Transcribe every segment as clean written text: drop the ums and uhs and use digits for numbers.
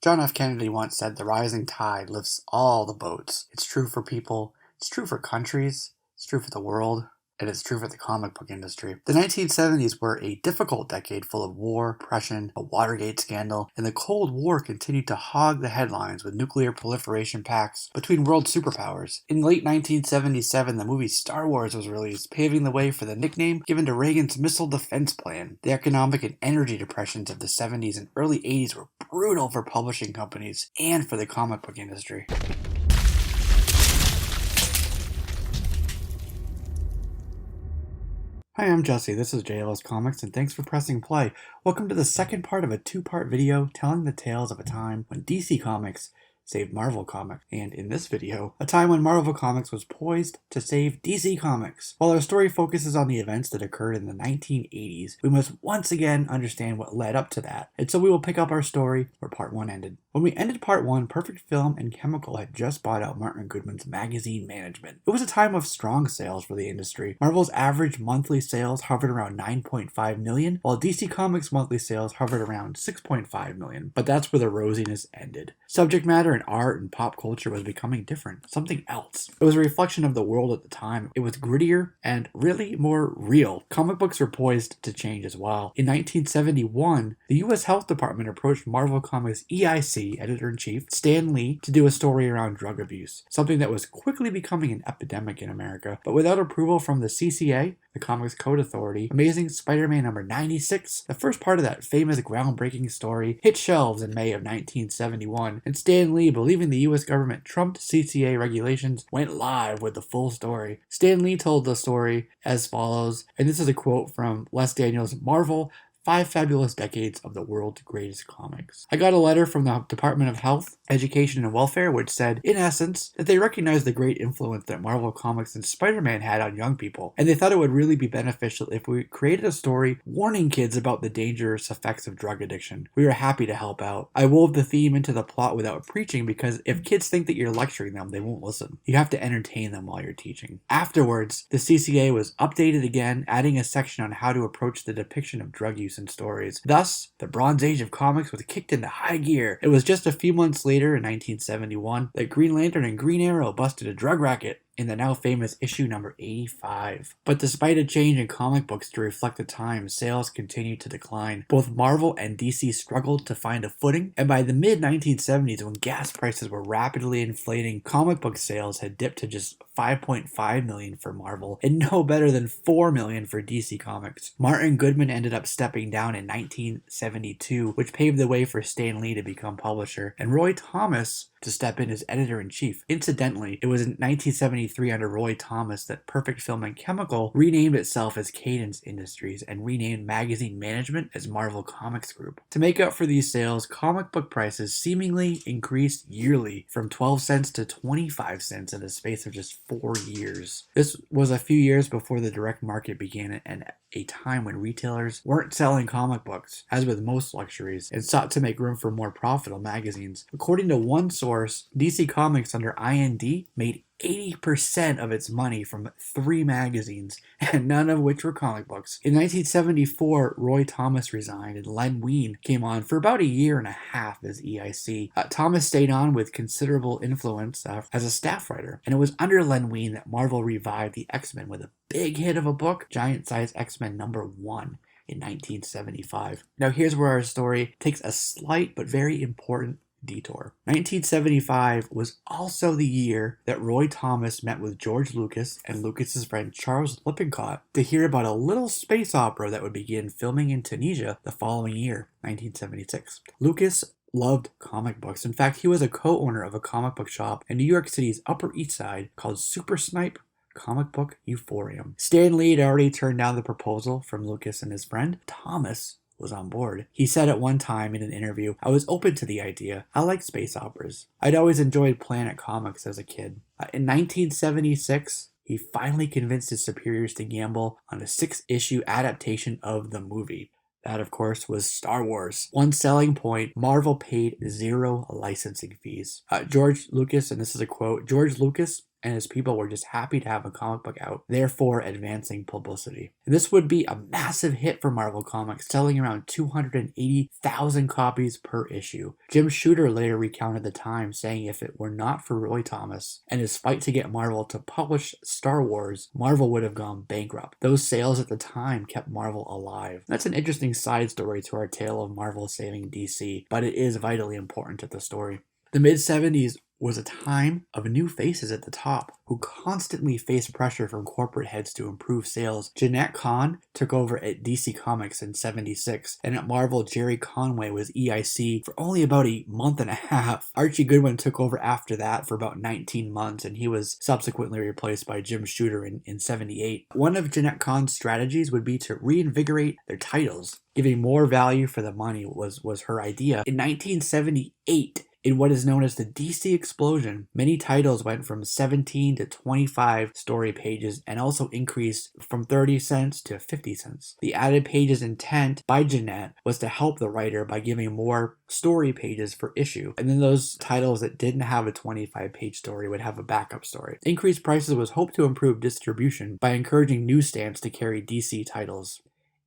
John F. Kennedy once said the rising tide lifts all the boats. It's true for people, it's true for countries, it's true for the world, and it's true for the comic book industry. The 1970s were a difficult decade full of war, oppression, a Watergate scandal, and the Cold War continued to hog the headlines with nuclear proliferation pacts between world superpowers. In late 1977, the movie Star Wars was released, paving the way for the nickname given to Reagan's Missile Defense Plan. The economic and energy depressions of the 70s and early 80s were brutal for publishing companies and for the comic book industry. Hi, I'm Jesse, this is JLS Comics, and thanks for pressing play. Welcome to the second part of a two-part video telling the tales of a time when DC Comics saved Marvel Comics, and in this video, a time when Marvel Comics was poised to save DC Comics. While our story focuses on the events that occurred in the 1980s, we must once again understand what led up to that, and so we will pick up our story where part 1 ended. When we ended part 1, Perfect Film and Chemical had just bought out Martin Goodman's magazine management. It was a time of strong sales for the industry. Marvel's average monthly sales hovered around 9.5 million, while DC Comics' monthly sales hovered around 6.5 million. But that's where the rosiness ended. Subject matter in art and pop culture was becoming different, something else. It was a reflection of the world at the time. It was grittier and really more real. Comic books were poised to change as well. In 1971, the US Health Department approached Marvel Comics EIC editor-in-chief Stan Lee to do a story around drug abuse, something that was quickly becoming an epidemic in America. But without approval from the CCA, the Comics Code Authority, Amazing Spider-Man number 96, the first part of that famous groundbreaking story, hit shelves in May of 1971, and Stan Lee, believing the US government trumped CCA regulations, went live with the full story. Stan Lee told the story as follows, and this is a quote from Les Daniels' Marvel: 5 Fabulous Decades of the World's Greatest Comics. I got a letter from the Department of Health, Education, and Welfare which said, in essence, that they recognized the great influence that Marvel Comics and Spider-Man had on young people, and they thought it would really be beneficial if we created a story warning kids about the dangerous effects of drug addiction. We were happy to help out. I wove the theme into the plot without preaching because if kids think that you're lecturing them, they won't listen. You have to entertain them while you're teaching. Afterwards, the CCA was updated again, adding a section on how to approach the depiction of drug use and stories. Thus, the Bronze Age of comics was kicked into high gear. It was just a few months later, in 1971, that Green Lantern and Green Arrow busted a drug racket in the now famous issue number 85. But despite a change in comic books to reflect the time, sales continued to decline. Both Marvel and DC struggled to find a footing, and by the mid-1970s, when gas prices were rapidly inflating, comic book sales had dipped to just 5.5 million for Marvel, and no better than 4 million for DC Comics. Martin Goodman ended up stepping down in 1972, which paved the way for Stan Lee to become publisher, and Roy Thomas to step in as editor-in-chief. Incidentally, it was in 1973 under Roy Thomas that Perfect Film and Chemical renamed itself as Cadence Industries and renamed magazine management as Marvel Comics Group. To make up for these sales, comic book prices seemingly increased yearly from 12 cents to 25 cents in the space of just 4 years. This was a few years before the direct market began and a time when retailers weren't selling comic books, as with most luxuries, and sought to make room for more profitable magazines. According to one source, DC Comics under IND made 80% of its money from 3 magazines, and none of which were comic books. In 1974, Roy Thomas resigned and Len Wein came on for about a year and a half as EIC. Thomas stayed on with considerable influence as a staff writer, and it was under Len Wein that Marvel revived the X-Men with a big hit of a book, Giant Size X-Men number 1. In 1975. Now here's where our story takes a slight but very important detour. 1975 was also the year that Roy Thomas met with George Lucas and Lucas's friend Charles Lippincott to hear about a little space opera that would begin filming in Tunisia the following year, 1976. Lucas loved comic books. In fact, he was a co-owner of a comic book shop in New York City's Upper East Side called Super Snipe Comic Book Euphorium. Stan Lee had already turned down the proposal from Lucas and his friend. Thomas was on board. He said at one time in an interview, "I was open to the idea. I like space operas. I'd always enjoyed Planet Comics as a kid." In 1976, he finally convinced his superiors to gamble on a 6-issue adaptation of the movie. That, of course, was Star Wars. One selling point, Marvel paid 0 licensing fees. George Lucas, and this is a quote, George Lucas and his people were just happy to have a comic book out, therefore advancing publicity. And this would be a massive hit for Marvel Comics, selling around 280,000 copies per issue. Jim Shooter later recounted the time, saying if it were not for Roy Thomas and his fight to get Marvel to publish Star Wars, Marvel would have gone bankrupt. Those sales at the time kept Marvel alive. That's an interesting side story to our tale of Marvel saving DC, but it is vitally important to the story. The mid-70s was a time of new faces at the top who constantly faced pressure from corporate heads to improve sales. Jeanette Kahn took over at DC Comics in '76, and at Marvel, Jerry Conway was EIC for only about a month and a half. Archie Goodwin took over after that for about 19 months, and he was subsequently replaced by Jim Shooter in '78. One of Jeanette Kahn's strategies would be to reinvigorate their titles. Giving more value for the money was her idea. In 1978, in what is known as the DC explosion, many titles went from 17 to 25 story pages and also increased from 30 cents to 50 cents. The added pages intent by Jeanette was to help the writer by giving more story pages per issue, and then those titles that didn't have a 25-page story would have a backup story. Increased prices was hoped to improve distribution by encouraging newsstands to carry DC titles.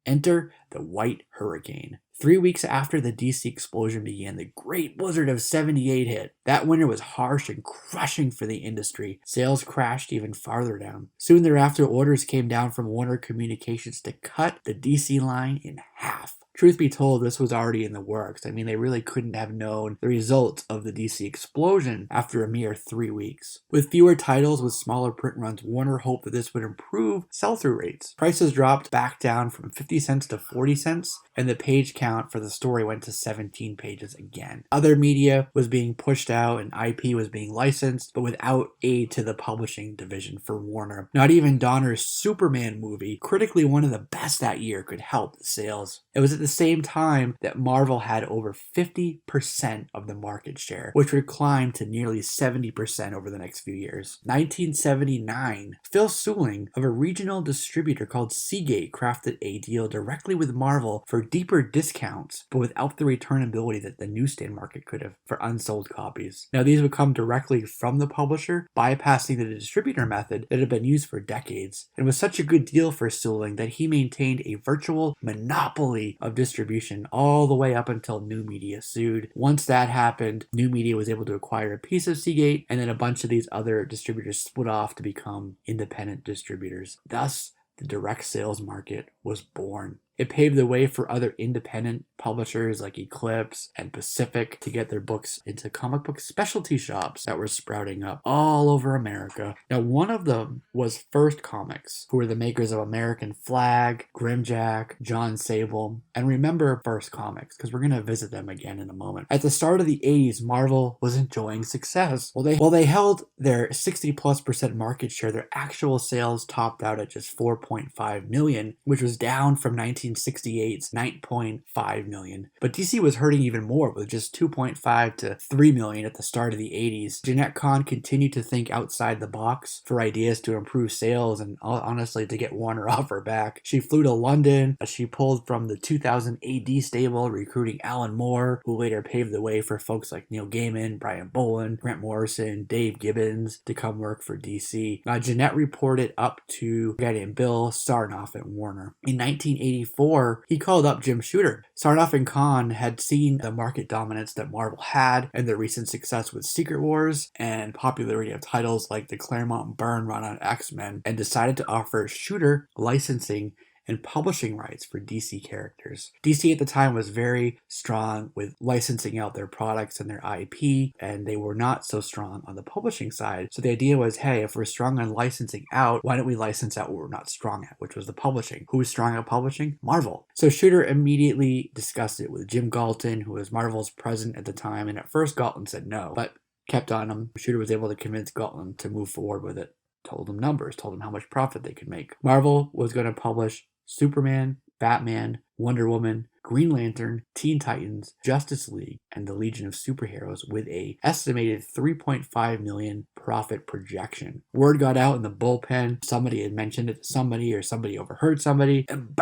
Enter the White Hurricane. 3 weeks after the DC explosion began, the Great Blizzard of '78 hit. That winter was harsh and crushing for the industry. Sales crashed even farther down. Soon thereafter, orders came down from Warner Communications to cut the DC line in half. Truth be told, this was already in the works. I mean, they really couldn't have known the results of the DC explosion after a mere 3 weeks. With fewer titles with smaller print runs, Warner hoped that this would improve sell-through rates. Prices dropped back down from 50 cents to 40 cents, and the page count for the story went to 17 pages again. Other media was being pushed out and IP was being licensed, but without aid to the publishing division for Warner. Not even Donner's Superman movie, critically one of the best that year, could help the sales. It was at the same time that Marvel had over 50% of the market share, which would climb to nearly 70% over the next few years. 1979, Phil Suling of a regional distributor called Seagate crafted a deal directly with Marvel for deeper discounts, but without the returnability that the newsstand market could have for unsold copies. Now, these would come directly from the publisher, bypassing the distributor method that had been used for decades. It was such a good deal for Suling that he maintained a virtual monopoly of distribution all the way up until New Media sued. Once that happened, New Media was able to acquire a piece of Seagate, and then a bunch of these other distributors split off to become independent distributors. Thus, the direct sales market was born. It paved the way for other independent publishers like Eclipse and Pacific to get their books into comic book specialty shops that were sprouting up all over America. Now, one of them was First Comics, who were the makers of American Flag, Grimjack, John Sable, and remember First Comics, because we're going to visit them again in a moment. At the start of the 80s, Marvel was enjoying success. While they held their 60+% market share, their actual sales topped out at just 4.5 million, which was down from 1968's 9.5 million. But DC was hurting even more with just 2.5 to 3 million at the start of the 80s. Jeanette Kahn continued to think outside the box for ideas to improve sales and honestly to get Warner off her back. She flew to London. She pulled from the 2000 AD stable, recruiting Alan Moore, who later paved the way for folks like Neil Gaiman, Brian Boland, Grant Morrison, Dave Gibbons to come work for DC. Jeanette reported up to a guy named Bill Sarnoff at Warner. In 1984, he called up Jim Shooter. Sarnoff and Kahn had seen the market dominance that Marvel had and their recent success with Secret Wars and popularity of titles like the Claremont Byrne run on X-Men, and decided to offer Shooter licensing and publishing rights for DC characters. DC at the time was very strong with licensing out their products and their IP, and they were not so strong on the publishing side. So the idea was, hey, if we're strong on licensing out, why don't we license out what we're not strong at, which was the publishing. Who was strong at publishing? Marvel. So Shooter immediately discussed it with Jim Galton, who was Marvel's president at the time, and at first Galton said no, but kept on him. Shooter was able to convince Galton to move forward with it. Told him numbers, told him how much profit they could make. Marvel was going to publish Superman, Batman, Wonder Woman, Green Lantern, Teen Titans, Justice League, and the Legion of Superheroes with a estimated 3.5 million profit projection. Word got out in the bullpen. Somebody had mentioned it to somebody, or somebody overheard somebody, and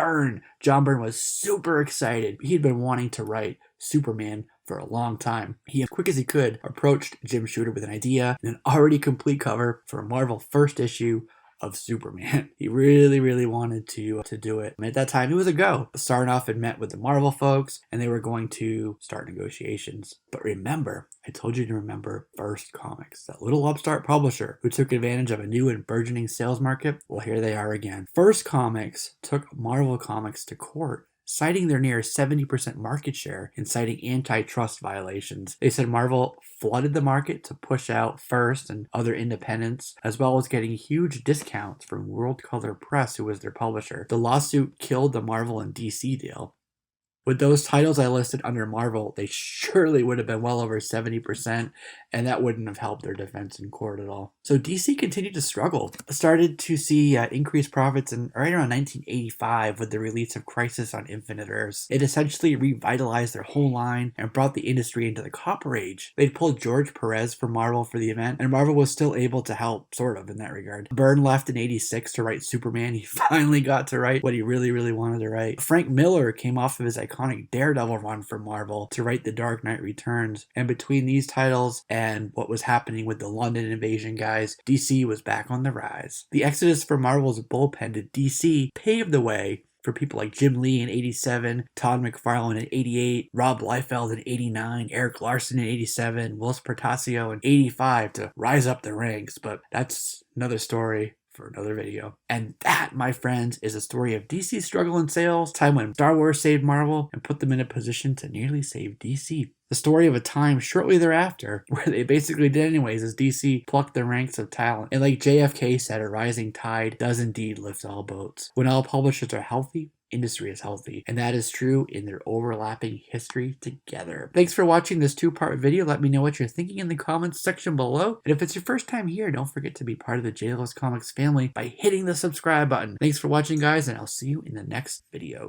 John Byrne was super excited. He'd been wanting to write Superman for a long time. He, as quick as he could, approached Jim Shooter with an idea and an already complete cover for a Marvel first issue of Superman. He really wanted to do it. And at that time, it was a go. Sarnoff had met with the Marvel folks, and they were going to start negotiations. But remember, I told you to remember First Comics, that little upstart publisher who took advantage of a new and burgeoning sales market. Well, here they are again. First Comics took Marvel Comics to court, citing their near 70% market share and citing antitrust violations. They said Marvel flooded the market to push out First and other independents, as well as getting huge discounts from World Color Press, who was their publisher. The lawsuit killed the Marvel and DC deal. With those titles I listed under Marvel, they surely would have been well over 70%, and that wouldn't have helped their defense in court at all. So DC continued to struggle. Started to see increased profits in right around 1985 with the release of Crisis on Infinite Earths. It essentially revitalized their whole line and brought the industry into the Copper Age. They'd pulled George Perez from Marvel for the event, and Marvel was still able to help, sort of, in that regard. Byrne left in 86 to write Superman. He finally got to write what he really wanted to write. Frank Miller came off of his iconic Daredevil run for Marvel to write The Dark Knight Returns, and between these titles and what was happening with the London invasion guys, DC was back on the rise. The exodus from Marvel's bullpen to DC paved the way for people like Jim Lee in 87, Todd McFarlane in 88, Rob Liefeld in 89, Eric Larson in 87, Whilce Portacio in 85 to rise up the ranks, but that's another story for another video. And that, my friends, is a story of DC's struggle in sales, time when Star Wars saved Marvel and put them in a position to nearly save DC. The story of a time shortly thereafter where they basically did anyways as DC plucked the ranks of talent. And like JFK said, a rising tide does indeed lift all boats. When all publishers are healthy, industry is healthy, and that is true in their overlapping history together. Thanks for watching this two-part video. Let me know what you're thinking in the comments section below, and if it's your first time here, don't forget to be part of the JLS Comics family by hitting the subscribe button. Thanks for watching, guys, and I'll see you in the next video.